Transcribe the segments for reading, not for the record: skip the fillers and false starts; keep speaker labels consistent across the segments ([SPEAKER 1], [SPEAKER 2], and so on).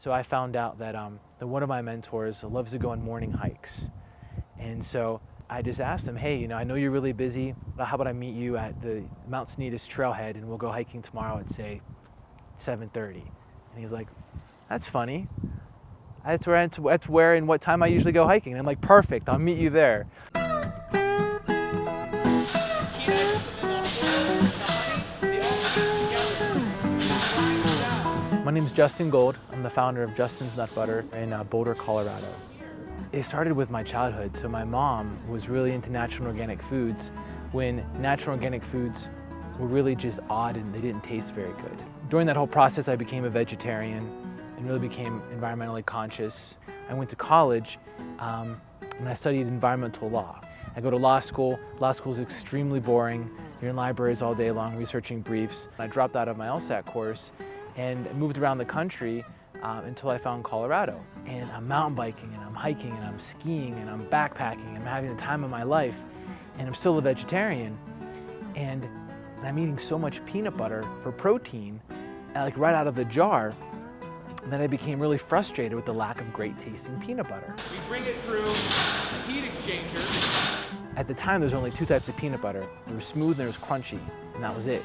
[SPEAKER 1] So I found out that one of my mentors loves to go on morning hikes. And so I just asked him, hey, I know you're really busy, but how about I meet you at the Mount Sanitas trailhead and we'll go hiking tomorrow at, say, 7:30. And he's like, that's funny. That's where and what time I usually go hiking. And I'm like, perfect, I'll meet you there. My name is Justin Gold. I'm the founder of Justin's Nut Butter in Boulder, Colorado. It started with my childhood. So my mom was really into natural and organic foods when natural and organic foods were really just odd and they didn't taste very good. During that whole process, I became a vegetarian and really became environmentally conscious. I went to college and I studied environmental law. I go to law school. Law school is extremely boring. You're in libraries all day long researching briefs. I dropped out of my LSAT course and moved around the country until I found Colorado. And I'm mountain biking and I'm hiking and I'm skiing and I'm backpacking and I'm having the time of my life, and I'm still a vegetarian. And I'm eating so much peanut butter for protein, like right out of the jar, that I became really frustrated with the lack of great tasting peanut butter.
[SPEAKER 2] We bring it through a heat exchanger.
[SPEAKER 1] At the time, there's only two types of peanut butter. There was smooth and there was crunchy, and that was it.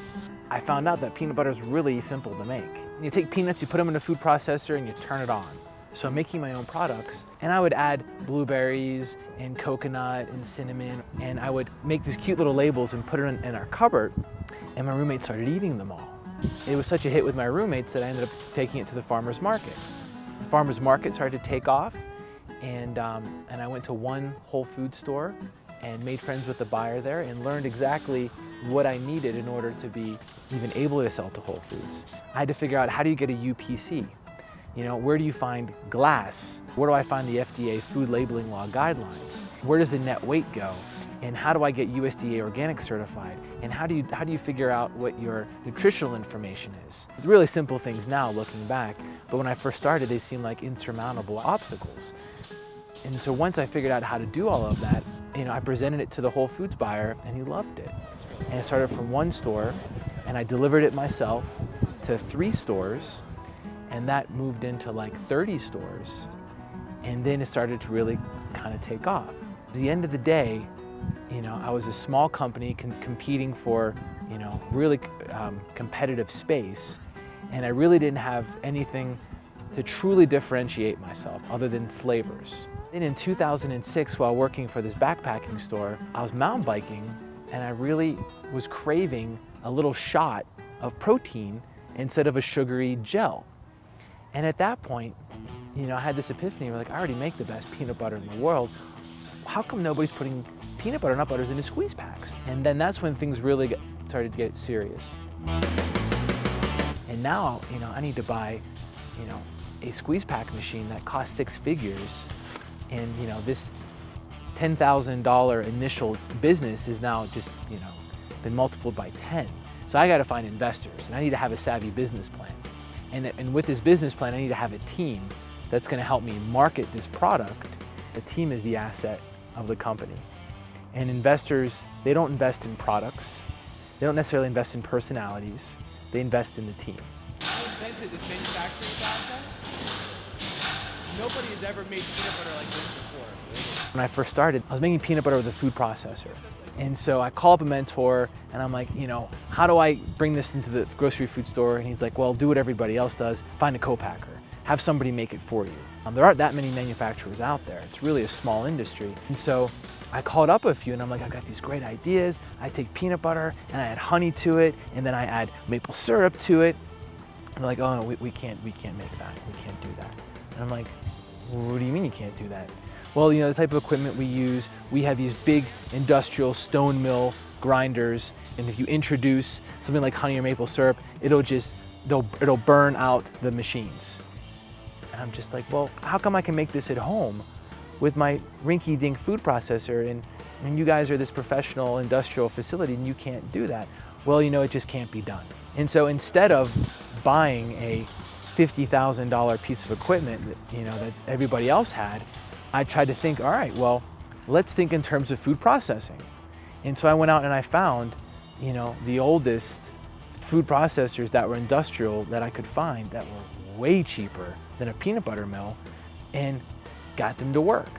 [SPEAKER 1] I found out that peanut butter is really simple to make. You take peanuts, you put them in a food processor, and you turn it on. So I'm making my own products, and I would add blueberries and coconut and cinnamon, and I would make these cute little labels and put it in our cupboard, and my roommate started eating them all. It was such a hit with my roommates that I ended up taking it to the farmer's market. The farmer's market started to take off, and I went to one Whole Foods store and made friends with the buyer there and learned exactly what I needed in order to be even able to sell to Whole Foods. I had to figure out, how do you get a UPC? Where do you find glass? Where do I find the FDA food labeling law guidelines? Where does the net weight go? And how do I get USDA organic certified? And how do you figure out what your nutritional information is? It's really simple things now looking back, but when I first started, they seemed like insurmountable obstacles. And so once I figured out how to do all of that, I presented it to the Whole Foods buyer and he loved it. And it started from one store and I delivered it myself to 3 stores, and that moved into like 30 stores. And then it started to really kind of take off. At the end of the day, I was a small company competing for, really competitive space, and I really didn't have anything to truly differentiate myself other than flavors. Then in 2006, while working for this backpacking store, I was mountain biking, and I really was craving a little shot of protein instead of a sugary gel. And at that point, I had this epiphany, I already make the best peanut butter in the world. How come nobody's putting peanut butter nut butters into squeeze packs? And then that's when things really started to get serious. And now, I need to buy, a squeeze pack machine that costs 6 figures. And, this $10,000 initial business is now just, been multiplied by 10. So I got to find investors, and I need to have a savvy business plan. And with this business plan, I need to have a team that's going to help me market this product. The team is the asset of the company. And investors, they don't invest in products. They don't necessarily invest in personalities. They invest in the team.
[SPEAKER 2] I invented this manufacturing process. Nobody has ever made peanut butter like this before.
[SPEAKER 1] When I first started, I was making peanut butter with a food processor. And so I call up a mentor and I'm like, how do I bring this into the grocery food store? And he's like, well, do what everybody else does. Find a co-packer. Have somebody make it for you. There aren't that many manufacturers out there. It's really a small industry. And so I called up a few and I'm like, I've got these great ideas. I take peanut butter and I add honey to it, and then I add maple syrup to it. And they're like, oh no, we can't make that. We can't do that. And I'm like, what do you mean you can't do that? Well, the type of equipment we use, we have these big industrial stone mill grinders, and if you introduce something like honey or maple syrup, it'll burn out the machines. And I'm just like, well, how come I can make this at home with my rinky-dink food processor, and you guys are this professional industrial facility and you can't do that? Well, it just can't be done. And so instead of buying a $50,000 piece of equipment that everybody else had, I tried to think, all right, well, let's think in terms of food processing. And so I went out and I found, the oldest food processors that were industrial that I could find that were way cheaper than a peanut butter mill and got them to work.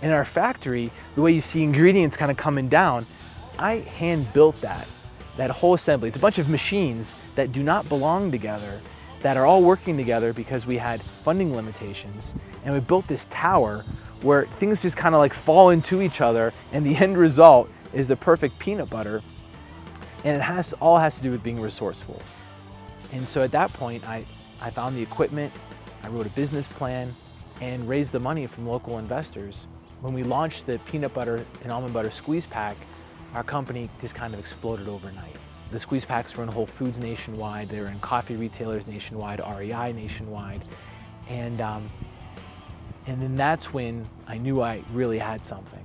[SPEAKER 1] In our factory, the way you see ingredients kind of coming down, I hand built that whole assembly. It's a bunch of machines that do not belong together, that are all working together because we had funding limitations. And we built this tower where things just kind of like fall into each other, and the end result is the perfect peanut butter. And it all has to do with being resourceful. And so at that point, I found the equipment, I wrote a business plan, and raised the money from local investors. When we launched the peanut butter and almond butter squeeze pack, our company just kind of exploded overnight. The squeeze packs were in Whole Foods nationwide, they were in coffee retailers nationwide, REI nationwide, and then that's when I knew I really had something.